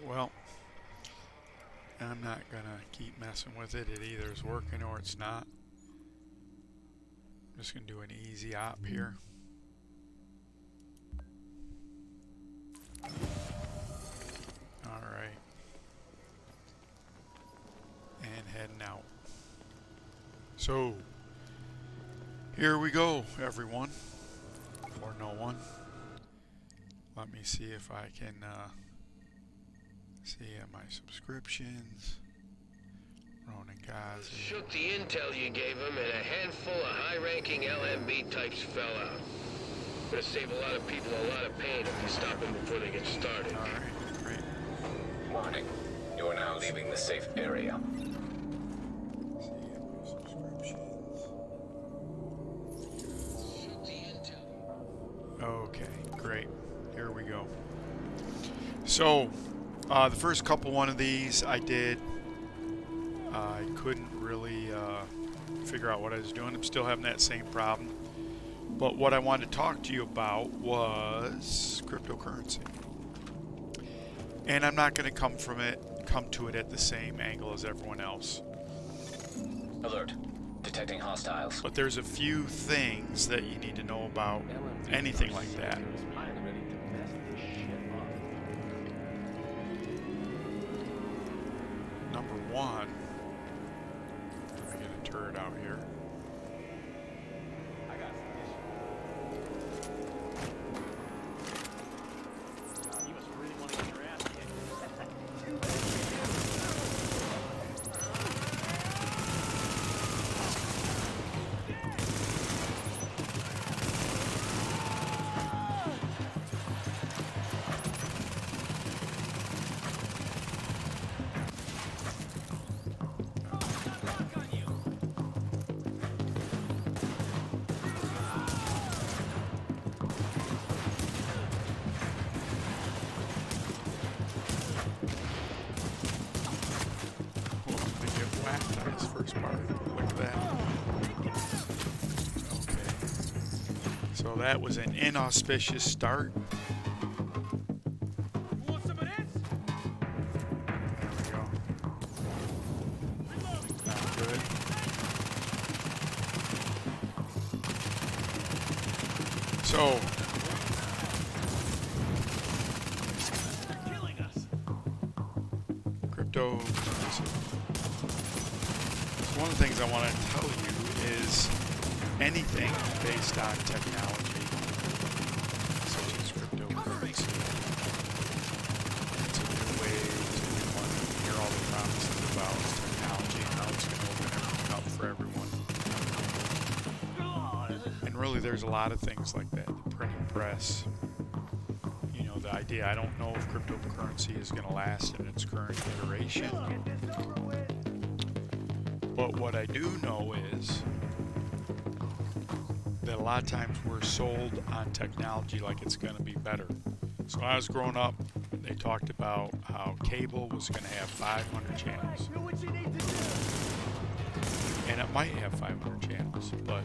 well, I'm not gonna keep messing with it. It either is working or it's not. I'm just gonna do an easy op here. Alright. And heading out. So, here we go, everyone. Or no one. Let me see if I can see my subscriptions. RoninKaze. Shook the intel you gave him, and a handful of high-ranking LMB types fell out. Gonna save a lot of people a lot of pain if you stop them before they get started. Alright, great. Warning. You are now leaving the safe area. See my subscriptions. Shook the intel. Okay, great. Here we go. So, the first one of these I did. I couldn't really figure out what I was doing. I'm still having that same problem. But what I wanted to talk to you about was cryptocurrency. And I'm not going to come to it at the same angle as everyone else. Alert. Detecting hostiles. But there's a few things that you need to know about anything like that. Number one, let me get a turret out here. First part. Look at that. Okay. So that was an inauspicious start. There we go. Not good. So crypto. One of the things I want to tell you is anything based on technology, such as cryptocurrency, it's a new way to do money. You hear all the promises about technology and how it's going to open everything up for everyone. And really there's a lot of things like that. The printing press, you know, the idea, I don't know if cryptocurrency is going to last in its current iteration. But what I do know is that a lot of times we're sold on technology like it's going to be better. So when I was growing up, they talked about how cable was going to have 500 channels. And it might have 500 channels, but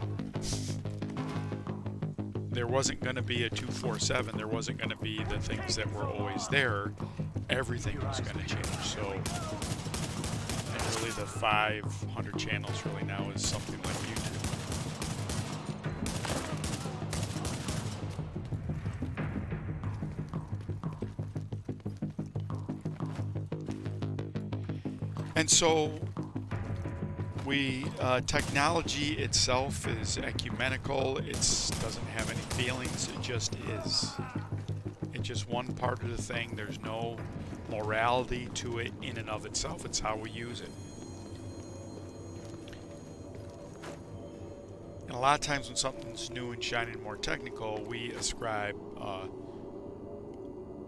there wasn't going to be a 247. There wasn't going to be the things that were always there. Everything was going to change. So really the 500 channels really now is something like YouTube. And so technology itself is ecumenical. It doesn't have any feelings. It just is. It's just one part of the thing. There's no morality to it in and of itself. It's how we use it. And a lot of times when something's new and shiny and more technical, we ascribe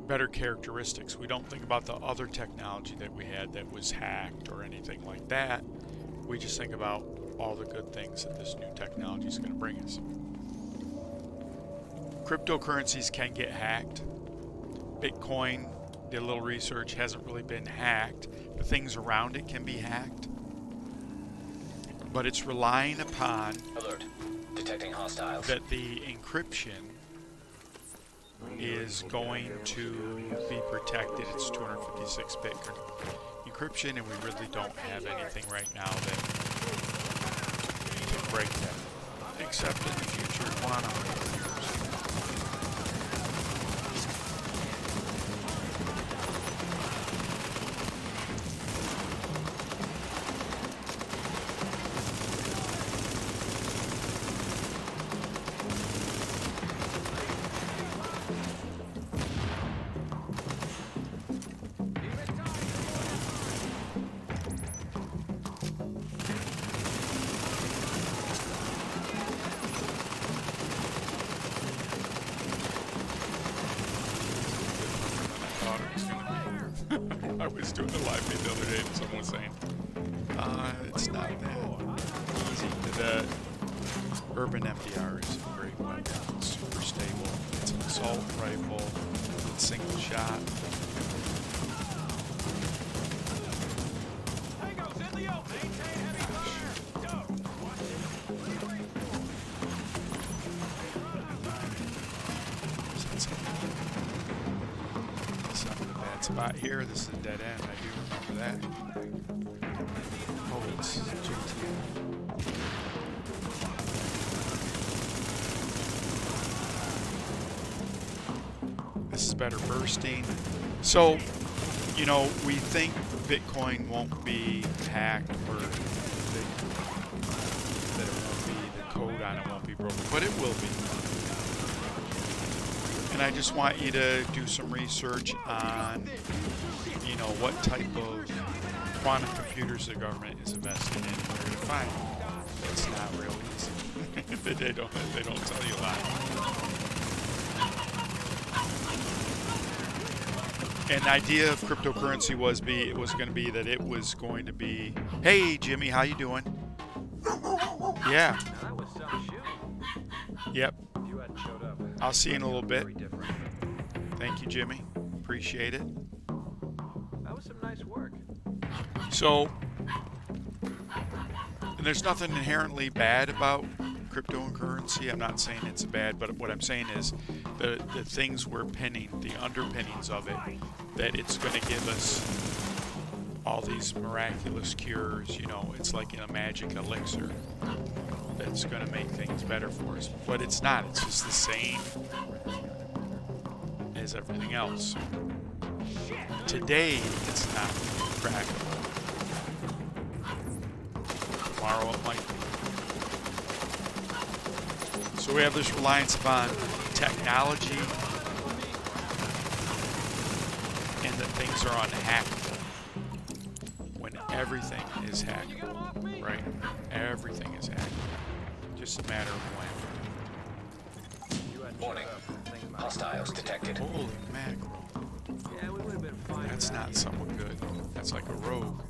better characteristics. We don't think about the other technology that we had that was hacked or anything like that. We just think about all the good things that this new technology is going to bring us. Cryptocurrencies can get hacked. Bitcoin, did a little research, hasn't really been hacked. The things around it can be hacked. But it's relying upon Alert. Detecting hostiles. that the encryption is going to be protected. It's 256-bit encryption, and we really don't have anything right now that can break that, except in the future quantum computers. I was doing a live feed the other day and someone was saying, it's not that easy. The Urban MDR is a great weapon. It's super stable. It's an assault rifle. It's single shot. Spot here, this is a dead end, I do remember that. Oh, it's JT. This is better bursting. So, you know, we think Bitcoin won't be hacked or that it won't be, the code on it won't be broken, but it will be. And I just want you to do some research on, you know, what type of quantum computers the government is investing in and where to find them. It's not real easy. they don't tell you a lot. And the idea of cryptocurrency was going to be that it was going to be, hey Jimmy, how you doing? Yeah. Yep. I'll see you in a little bit. Thank you, Jimmy. Appreciate it. That was some nice work. So, and there's nothing inherently bad about crypto and currency. I'm not saying it's bad, but what I'm saying is the things we're pinning, the underpinnings of it, that it's going to give us all these miraculous cures. You know, it's like in a magic elixir that's going to make things better for us. But it's not. It's just the same as everything else. Today, it's not crackable. Tomorrow, it might be. So we have this reliance upon technology and that things are unhackable. When everything is hackable, right? Everything is hackable. Just a matter of when. Warning. Hostiles detected. Holy mackerel. Yeah, we would have been fine. That's not somewhat good. That's like a rogue.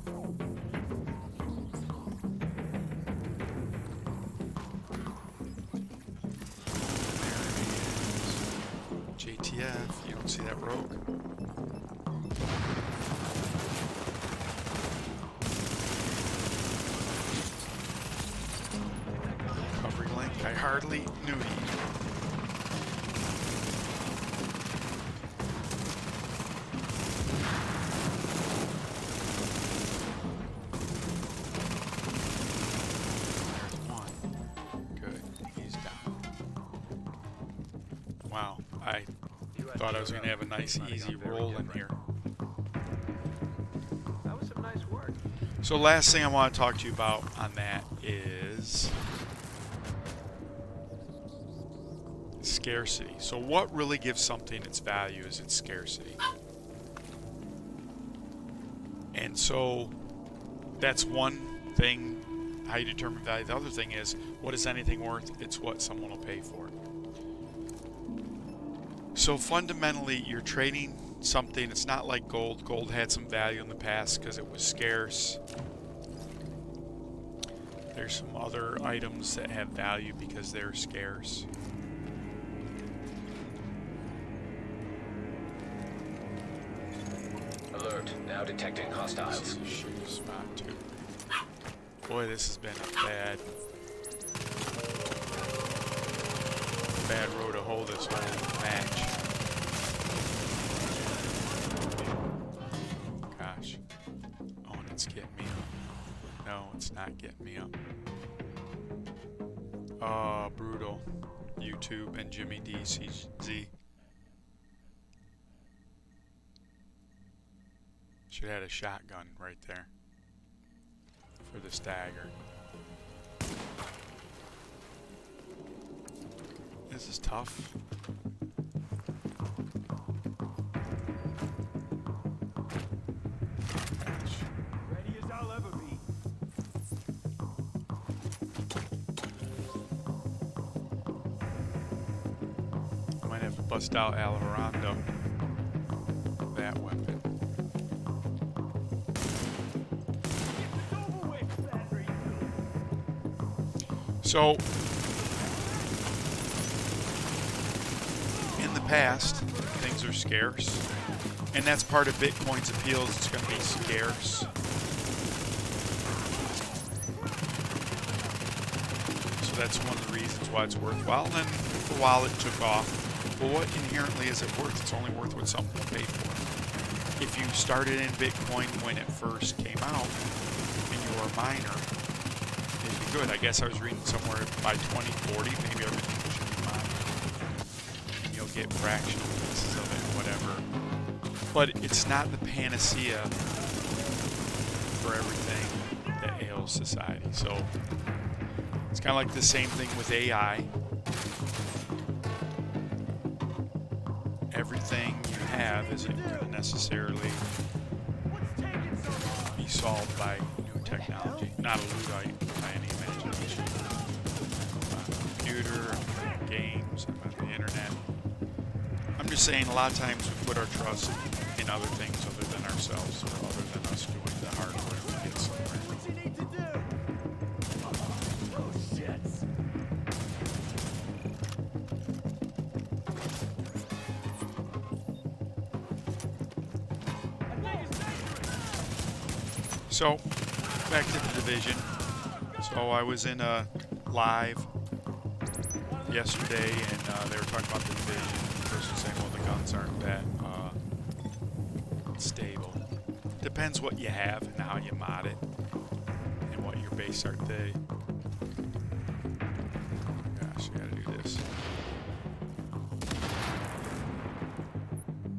There he is. JTF. You don't see that rogue? Recovery link. I hardly knew he. Wow, I thought I was going to have a nice, easy roll in here. That was some nice work. So last thing I want to talk to you about on that is scarcity. So what really gives something its value is its scarcity. And so that's one thing, how you determine value. The other thing is, what is anything worth? It's what someone will pay for it. So fundamentally, you're trading something. It's not like gold. Gold had some value in the past because it was scarce. There's some other items that have value because they're scarce. Alert. Now detecting hostiles. This is a shooting spot too. Boy, this has been a bad road to hold this whole match. gosh. Oh, and it's getting me up. No, it's not getting me up. Oh, brutal. YouTube and Jimmy DCZ. Should have had a shotgun right there for the stagger. This is tough. Ready as I'll ever be. I might have to bust out Alvarado. That weapon. So, in the past, things are scarce, and that's part of Bitcoin's appeal is it's going to be scarce. So that's one of the reasons why it's worthwhile. And for a while it took off. Well, what inherently is it worth? It's only worth what something will pay for. If you started in Bitcoin when it first came out, and you were a miner, good. I guess I was reading somewhere by 2040, maybe everything should be mined. And you'll get fractional pieces of it, whatever. But it's not the panacea for everything that ails society. So it's kind of like the same thing with AI. Everything you have isn't going to necessarily be solved by new technology. Not a Luddite by any imagination. Computer, games, the internet. I'm just saying a lot of times we put our trust in other things other than ourselves or other than us doing the hard work to get somewhere. What you need to do? Oh, shit. So, back to the division. So I was in a live yesterday, and they were talking about the division. The person was saying, well, the guns aren't that stable. Depends what you have and how you mod it, and what your base are. Gosh, I gotta do this.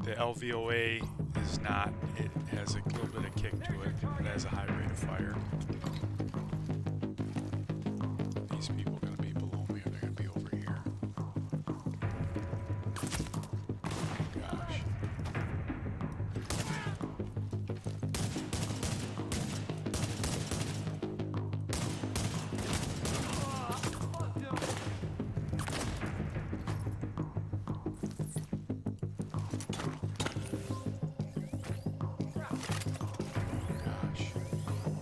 The LVOA is not. It has a little bit of kick to it. It has a high rate of fire. These people are going to be below me, or they're going to be over here. Gosh.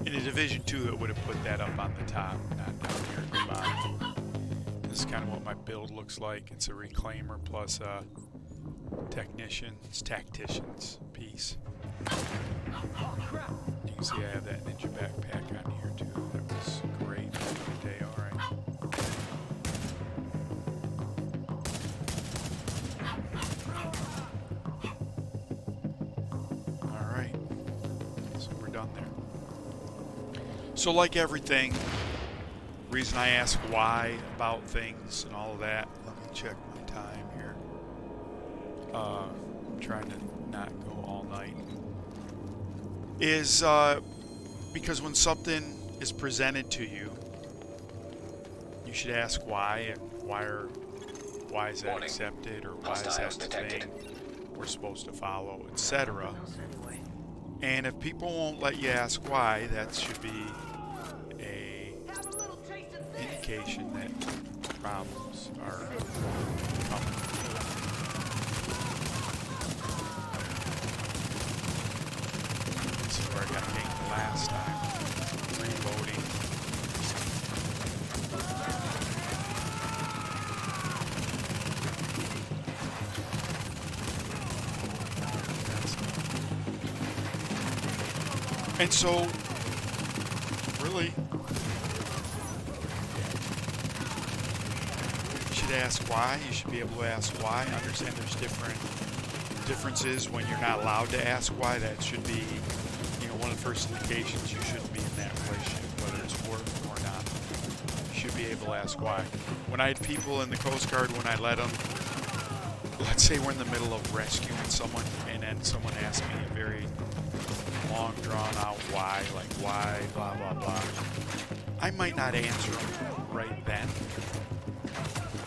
In a Division 2, it would have put that up on the top, not down here at the bottom. This is kind of what my build looks like. It's a reclaimer plus a tactician's piece. You can see I have that ninja backpack on here too. That was great back in the day. All right. All right. So we're done there. So like everything, reason I ask why about things and all of that, let me check my time here. I'm trying to not go all night. Is because when something is presented to you, you should ask why, and why is that accepted, or why is that the thing we're supposed to follow, etc. And if people won't let you ask why, that should be a indication that problems are coming. This is where I got ganked last time. Reloading. And so, really, you should ask why. You should be able to ask why. Understand there's differences when you're not allowed to ask why. That should be one of the first indications you shouldn't be in that relationship, whether it's work or not. You should be able to ask why. When I had people in the Coast Guard, when I let them, let's say we're in the middle of rescuing someone, and then someone asks me a very long, drawn-out why, like why, blah, blah, blah. I might not answer them right then,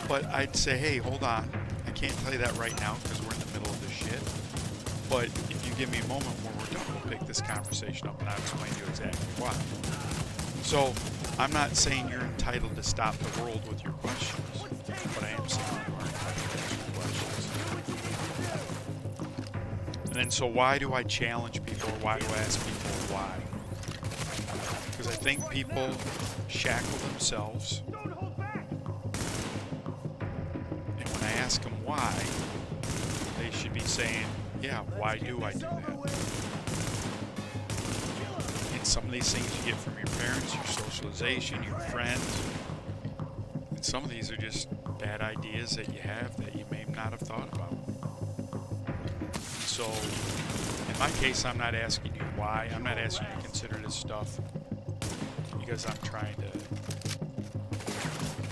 but I'd say, hey, hold on. I can't tell you that right now because we're in the middle of this shit. But if you give me a moment when we're done, we'll pick this conversation up and I'll explain to you exactly why. So, I'm not saying you're entitled to stop the world with your questions, but I am saying you are entitled to ask your questions. And then, so why do I challenge people, or why do I ask people why? Because I think people shackle themselves, and when I ask them why, they should be saying, yeah, why do I do that? And some of these things you get from your parents, your socialization, your friends, and some of these are just bad ideas that you have that you may not have thought about. So, in my case, I'm not asking you why. I'm not asking you to consider this stuff because I'm trying to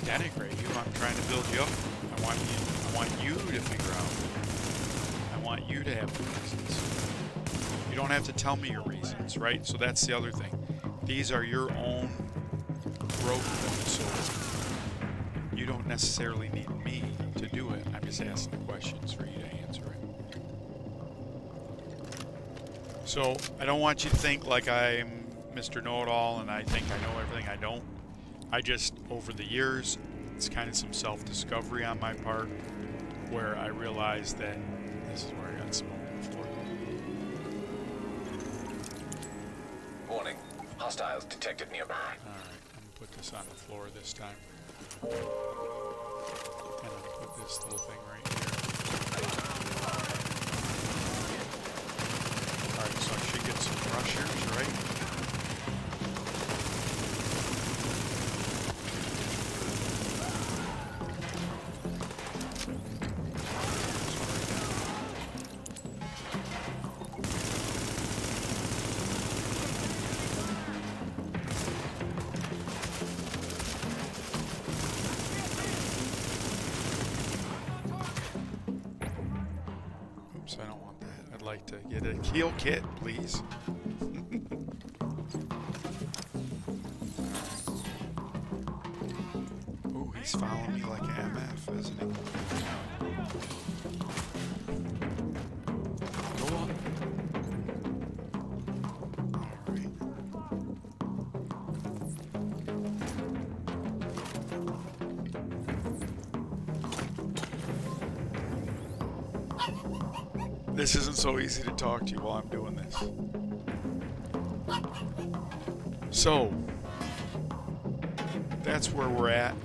denigrate you. I'm trying to build you up. I want you to figure out. I want you to have the reasons. You don't have to tell me your reasons, right? So that's the other thing. These are your own growth points, so you don't necessarily need me to do it. I'm just asking the questions for you to answer it. So I don't want you to think like I'm Mr. Know-It-All and I think I know everything. I don't. I just, over the years, it's kind of some self-discovery on my part where I realized that this is where I got smoked before. Warning. Hostiles detected nearby. Alright, I'm going to put this on the floor this time. And I'm going to put this little thing right here. Alright, so I should get some rushers, right? Oops, I don't want that. I'd like to get a kill kit, please. Ooh, he's following me like an MF, isn't he? Go on. Alright. This isn't so easy to talk to you while I'm doing this. So, that's where we're at.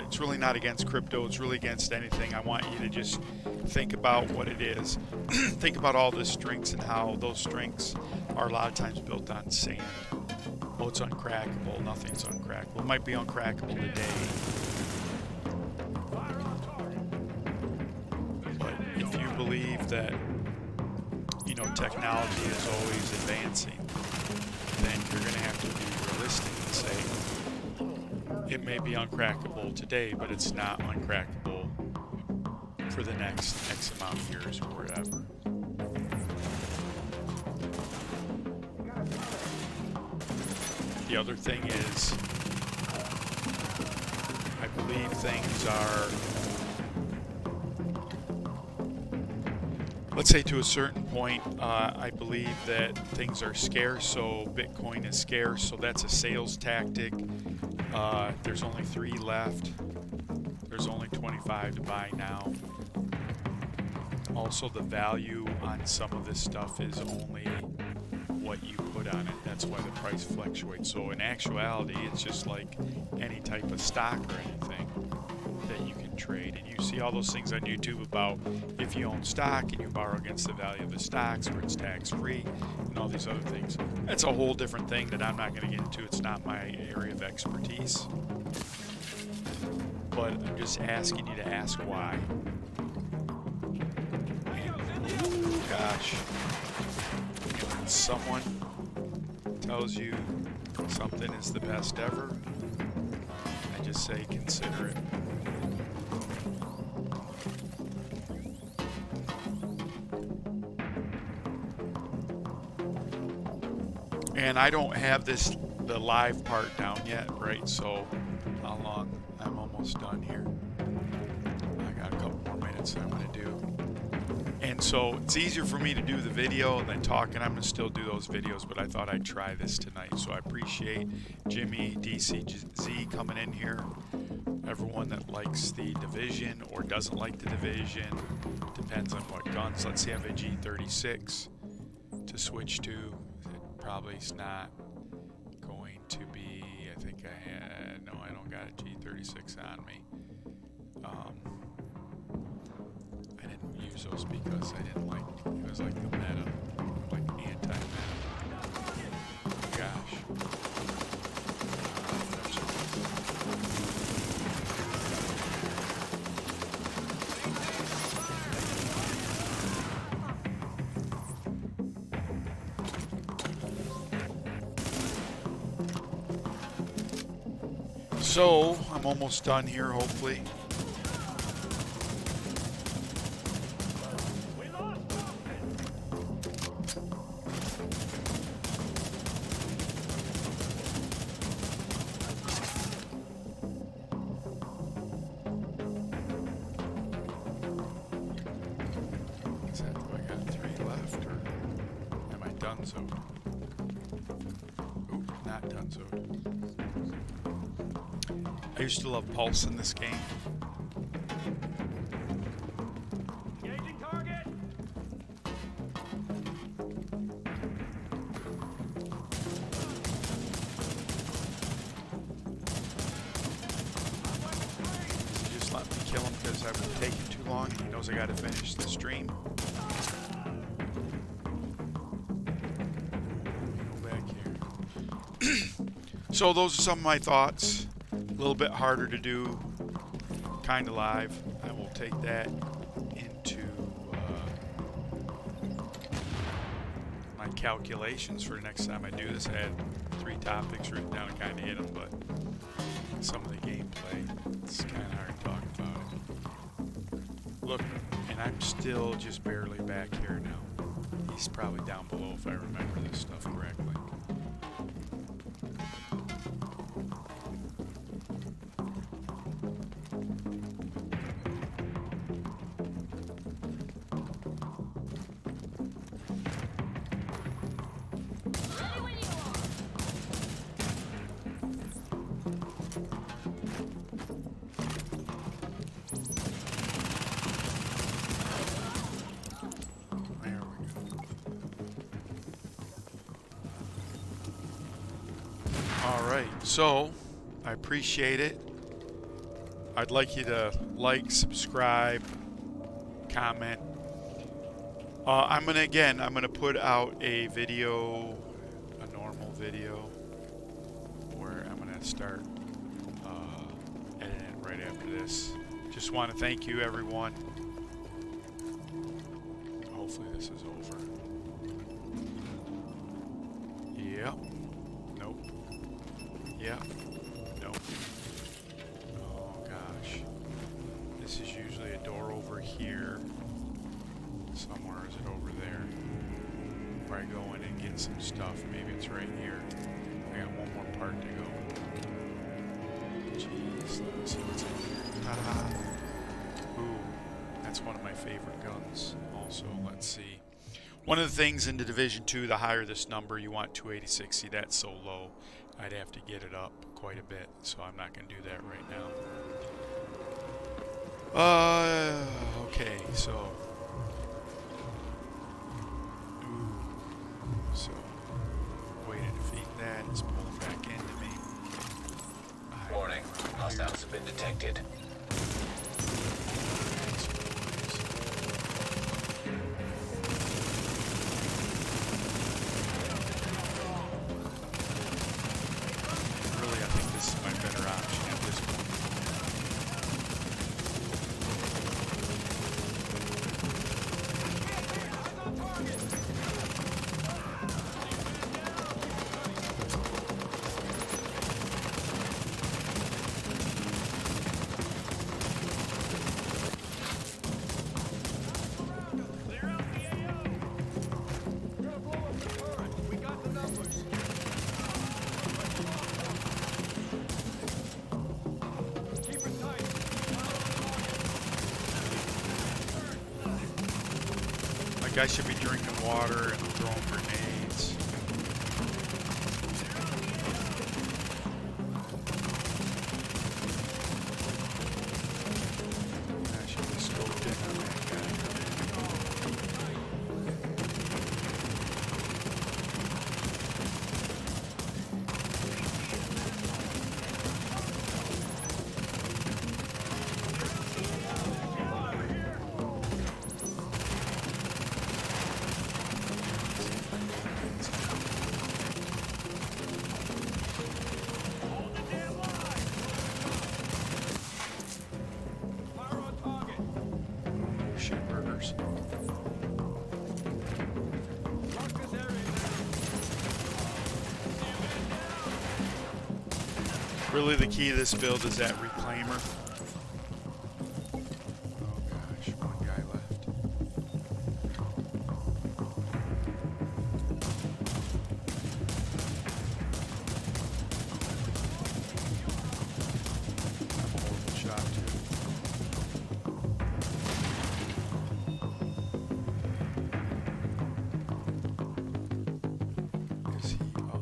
It's really not against crypto. It's really against anything. I want you to just think about what it is. Think about all the strengths and how those strengths are a lot of times built on sand. Oh, it's uncrackable. Nothing's uncrackable. It might be uncrackable today. But if you believe that, you know, technology is always advancing, then you're going to have to be realistic and say, it may be uncrackable today, but it's not uncrackable for the next X amount of years or whatever. The other thing is, I believe things are, let's say to a certain point, I believe that things are scarce, so Bitcoin is scarce, so that's a sales tactic. There's only 3 left. There's only 25 to buy now. Also, the value on some of this stuff is only what you put on it. That's why the price fluctuates. So in actuality, it's just like any type of stock or anything that you can trade. And you see all those things on YouTube about if you own stock and you borrow against the value of the stocks where it's tax-free and all these other things. That's a whole different thing that I'm not going to get into. It's not my area of expertise. But I'm just asking you to ask why. And, ooh, gosh. Someone tells you something is the best ever, I just say consider it. And I don't have the live part down yet, right? So how long? I'm almost done here. I got a couple more minutes I'm going to do. And so it's easier for me to do the video than talking. I'm going to still do those videos, but I thought I'd try this tonight. So I appreciate Jimmy DCZ coming in here. Everyone that likes the Division or doesn't like the Division. Depends on what guns. Let's say I have a G36 to switch to. It probably is not going to be, I think I had, no, I don't got a G36 on me. I didn't use those because I didn't like, it was like the meta, like anti-meta. Gosh. So, I'm almost done here, hopefully. Is that, do I got 3 left, or am I donezoed? Oop, not donezoed. I used to love Pulse in this game. Engaging target. He just let me kill him because I was taking too long and he knows I gotta finish the stream. Go back here. So those are some of my thoughts. A little bit harder to do, kind of live. I will take that into my calculations for the next time I do this. I had 3 topics written down and kind of hit them, but some of the gameplay, it's kind of hard to talk about it. Look, and I'm still just barely back here now. He's probably down below if I remember this stuff correctly. So, I appreciate it. I'd like you to like, subscribe, comment. I'm gonna put out a video, a normal video, where I'm gonna start editing it right after this. Just want to thank you, everyone. Hopefully this is over. Yep. Nope. Yeah. Nope. Oh gosh. This is usually a door over here. Somewhere. Is it over there? Where I go in and get some stuff. Maybe it's right here. I got one more part to go. Jeez. Let me see what's in here. Ta-da! Ooh. That's one of my favorite guns. Also, let's see. One of the things in the Division 2, the higher this number, you want 286. See, that's so low. I'd have to get it up quite a bit, so I'm not going to do that right now. Okay, so. Ooh. So, way to defeat that. It's pulling back into me. Warning, hostiles have been detected. Guys should be drinking water and throwing grenades. I should be scoped in on that guy. Shit burgers. Really, the key to this build is that reclaimer. Oh gosh, one guy left. I'm a horrible shot too. Is he up?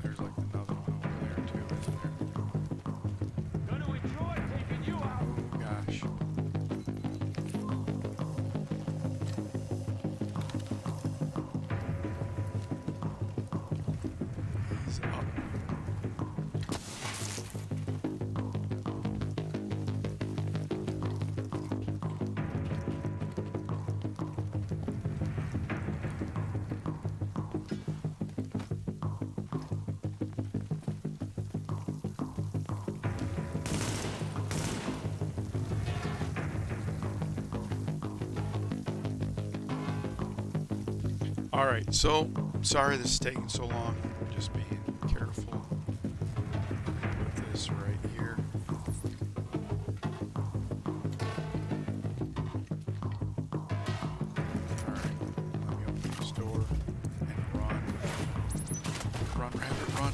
There's like another one over there too, isn't there? Gonna enjoy taking you out. Oh gosh. He's up. Alright, so sorry this is taking so long. Just being careful. Put this right here. Alright, let me open this door and run. Run, rabbit, run.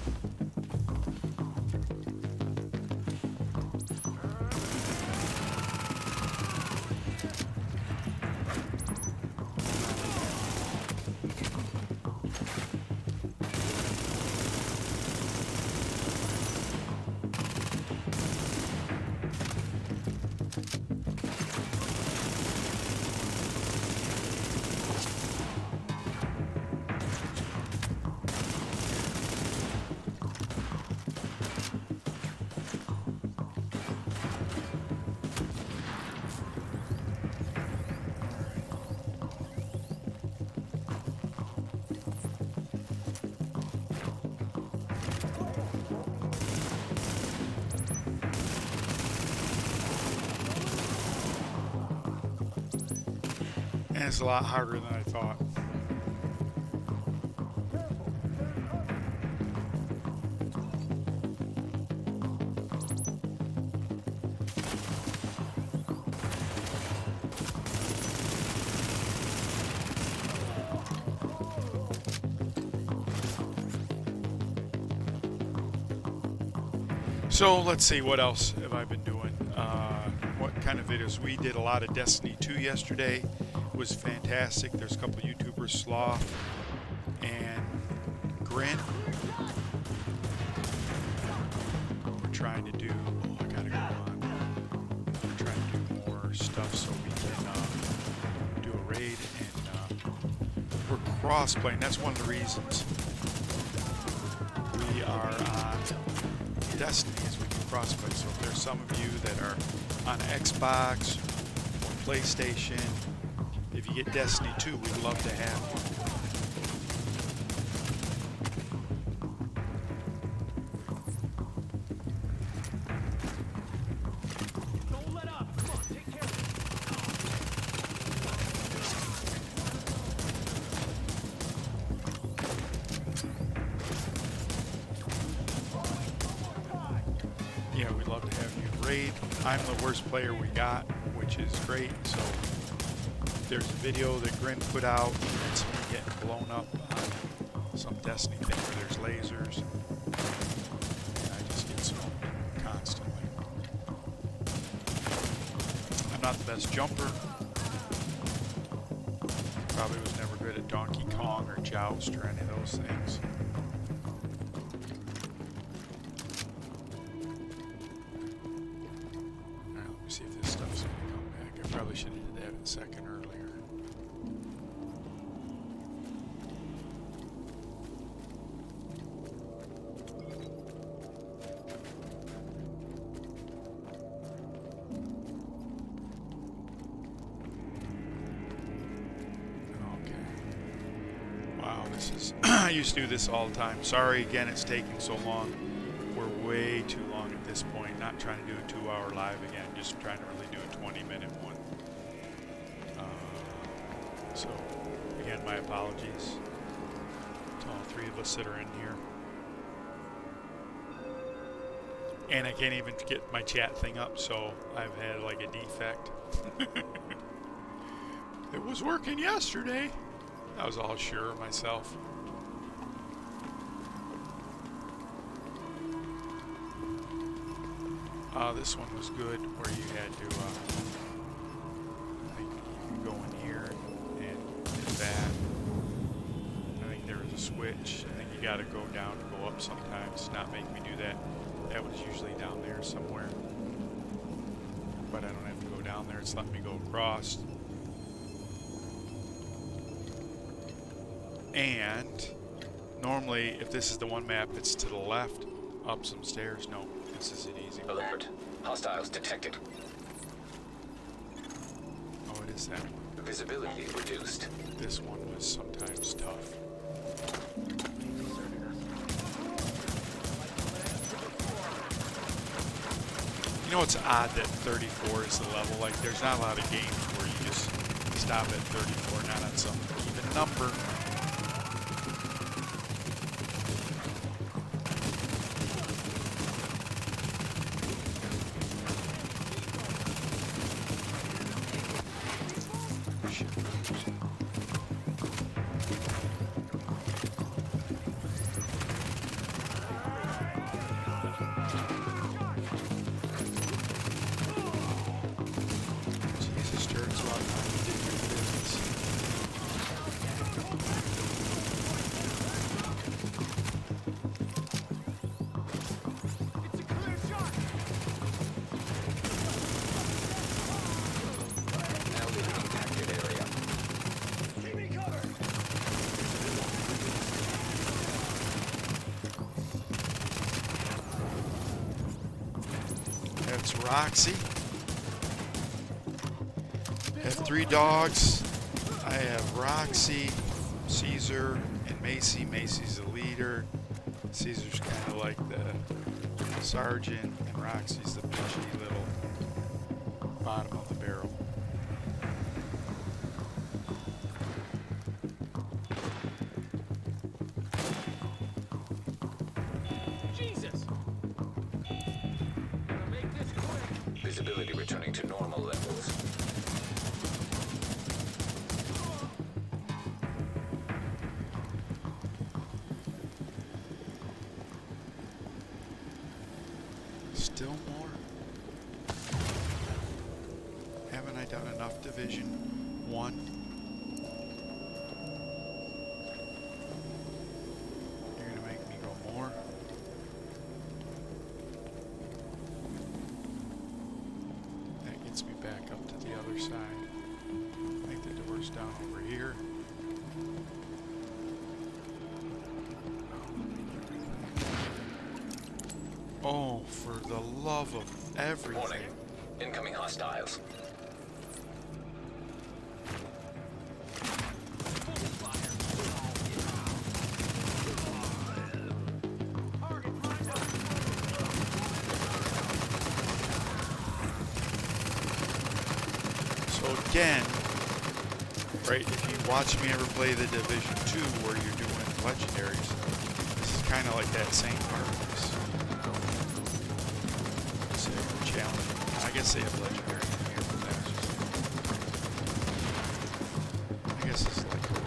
And it's a lot harder than I thought. So let's see, what else have I been doing? What kind of videos? We did a lot of Destiny 2 yesterday. It was fantastic. There's a couple of YouTubers, Sloth and Grin. We're trying to do, oh, I gotta go on. We're trying to do more stuff so we can do a raid, and we're cross-playing. That's one of the reasons we are on Destiny, is we can cross-play. So if there's some of you that are on Xbox or PlayStation, if you get Destiny 2, we'd love to have you. Don't let up. Come on, take care of Yeah, we'd love to have you raid. I'm the worst player we got, which is great. So there's a video that Grin put out. It's me getting blown up on some Destiny thing where there's lasers. And I just get smoked constantly. I'm not the best jumper. Probably was never good at Donkey Kong or Joust or any of those things. Alright, let me see if this stuff's going to come back. I probably should have did that a second earlier. This is I used to do this all the time. Sorry again it's taking so long. We're way too long at this point. Not trying to do a 2-hour live again, just trying to really do a 20-minute one. So again, my apologies to all three of us that are in here. And I can't even get my chat thing up, so I've had like a defect. It was working yesterday. I was all sure of myself. This one was good, where you had to, I think you can go in here and do that. I think there was a switch. I think you got to go down to go up sometimes. It's not making me do that. That was usually down there somewhere. But I don't have to go down there. It's letting me go across. And normally, if this is the one map, it's to the left, up some stairs. No, this is an easy one. Alert. Hostiles detected. Oh, it is that one. Visibility reduced. This one was sometimes tough. You know, it's odd that 34 is the level. Like, there's not a lot of games where you just stop at 34, not on some even number. That's Roxy. I have 3 dogs. I have Roxy, Caesar, and Macy. Macy's the leader. Caesar's kind of like the sergeant, and Roxy's the bitchy little bottom of the barrel. Visibility returning to normal levels. Still more? Haven't I done enough Division 1? You're gonna make me go more? That gets me back up to the other side. I think the door's down over here. Oh, for the love of everything. Warning. Incoming hostiles. So again, right, if you watch me ever play the Division 2 where you're doing legendaries, this is kind of like that same part of this. Challenging. I guess they have legendary in here, but that's just... I guess it's like a roll.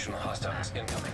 Additional hostiles incoming.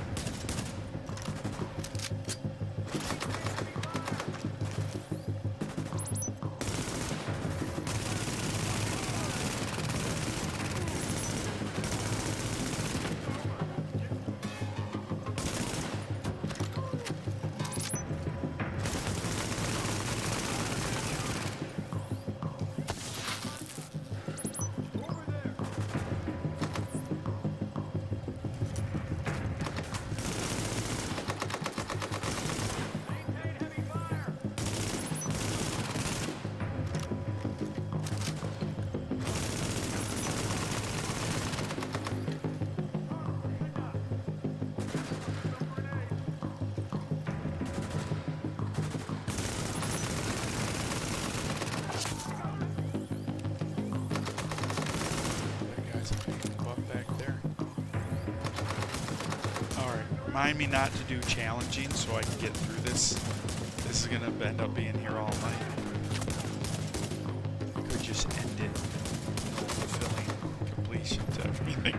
Remind me not to do challenging so I can get through this. This is going to end up being here all night. I could just end it. No fulfilling completion to everything.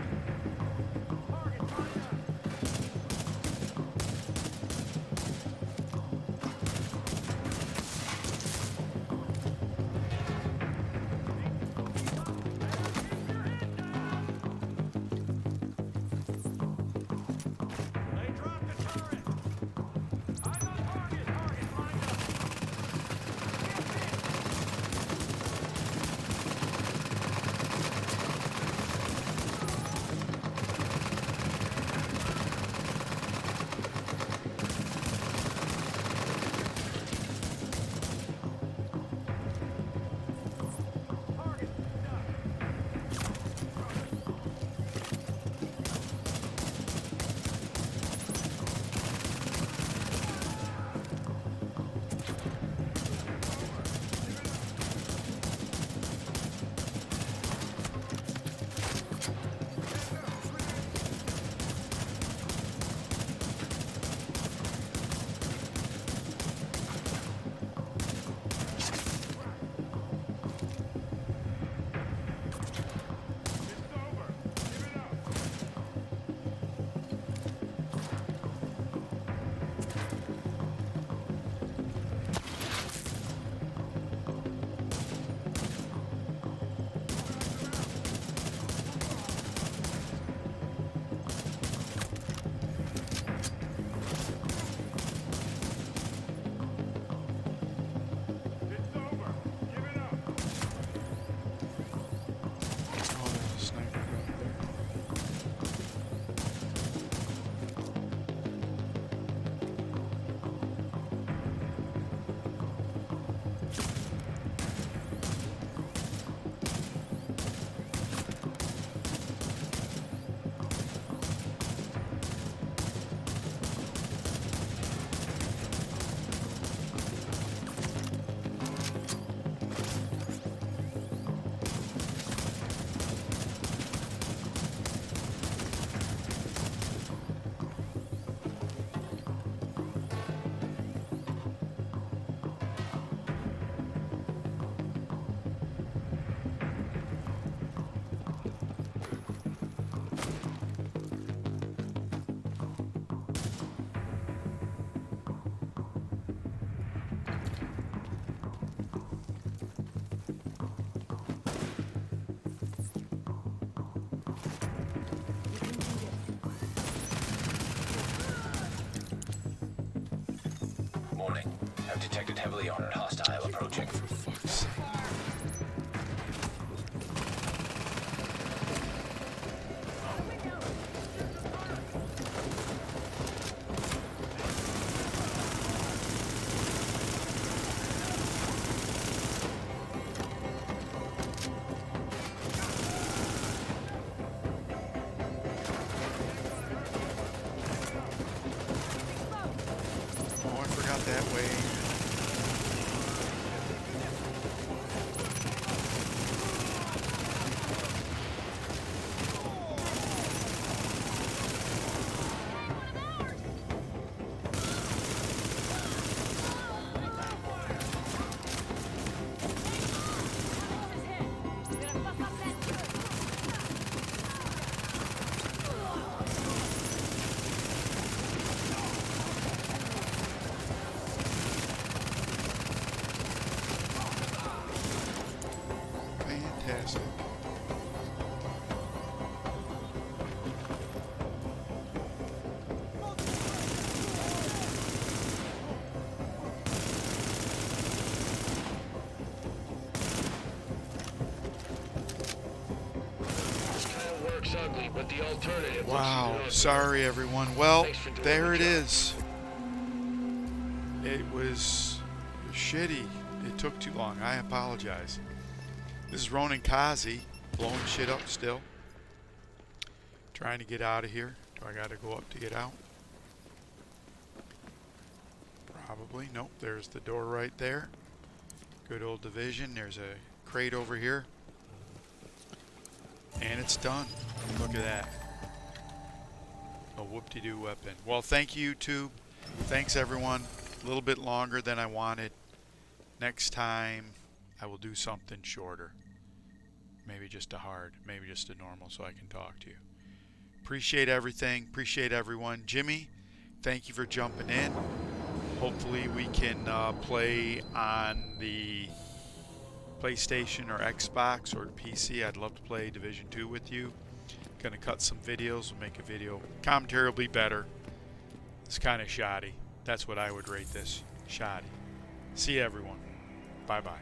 Have detected heavily armored hostile approaching. For fuck's sake. Oh, I forgot that way. fantastic. This kind of works ugly, but the alternative. Wow, looks sorry everyone. Well, Thanks for doing there the it job. is. It was shitty. It took too long. I apologize. This is RoninKaze, blowing shit up still. Trying to get out of here. Do I gotta go up to get out? Probably. Nope, there's the door right there. Good old division. There's a crate over here. And it's done. Look at that. A whoop-de-doo weapon. Well, thank you, YouTube. Thanks, everyone. A little bit longer than I wanted. Next time, I will do something shorter. Maybe just a hard, maybe just a normal, so I can talk to you. Appreciate everything. Appreciate everyone. Jimmy, thank you for jumping in. Hopefully we can play on the PlayStation or Xbox or the PC. I'd love to play Division 2 with you. Gonna cut some videos. We'll make a video. Commentary will be better. It's kind of shoddy. That's what I would rate this. Shoddy. See you, everyone. Bye-bye.